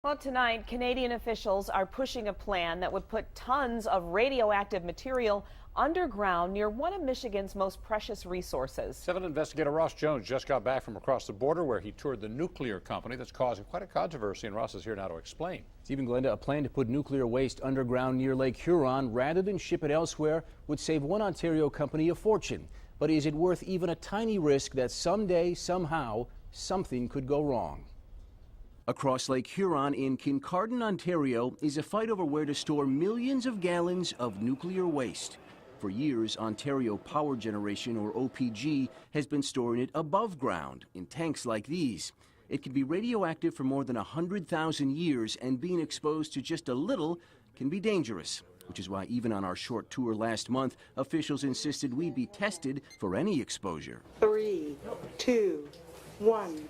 Well, tonight, Canadian officials are pushing a plan that would put tons of radioactive material underground near one of Michigan's most precious resources. 7 investigator Ross Jones just got back from across the border where he toured the nuclear company that's causing quite a controversy, and Ross is here now to explain. Stephen, Glenda, a plan to put nuclear waste underground near Lake Huron rather than ship it elsewhere would save one Ontario company a fortune. But is it worth even a tiny risk that someday, somehow, something could go wrong? Across Lake Huron in Kincardine, Ontario, is a fight over where to store millions of gallons of nuclear waste. For years, Ontario Power Generation, or OPG, has been storing it above ground in tanks like these. It can be radioactive for more than 100,000 years, and being exposed to just a little can be dangerous, which is why even on our short tour last month, officials insisted we be tested for any exposure. 3, 2, 1.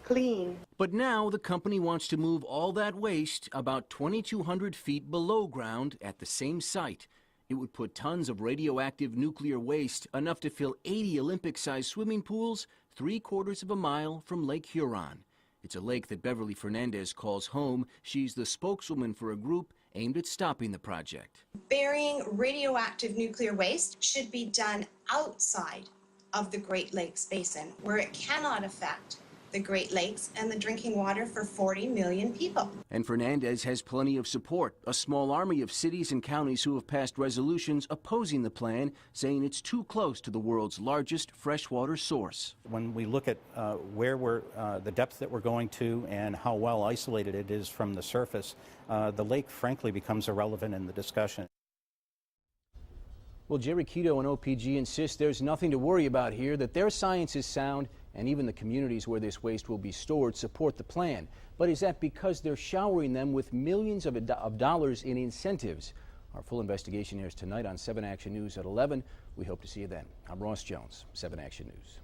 Clean. But now the company wants to move all that waste about 2,200 feet below ground at the same site. It would put tons of radioactive nuclear waste, enough to fill 80 Olympic-sized swimming pools, 3/4 of a mile from Lake Huron. It's a lake that Beverly Fernandez calls home. She's the spokeswoman for a group aimed at stopping the project. Burying radioactive nuclear waste should be done outside of the Great Lakes Basin, where it cannot affect the Great Lakes and the drinking water for 40 million people. And Fernandez has plenty of support, a small army of cities and counties who have passed resolutions opposing the plan, saying it's too close to the world's largest freshwater source. When we look at the depth that we're going to and how well isolated it is from the surface, the lake frankly becomes irrelevant in the discussion. Well, Jerry Quito and OPG insist there's nothing to worry about here, that their science is sound, and even the communities where this waste will be stored support the plan. But is that because they're showering them with millions of dollars in incentives? Our full investigation airs tonight on 7 Action News at 11. We hope to see you then. I'm Ross Jones, 7 Action News.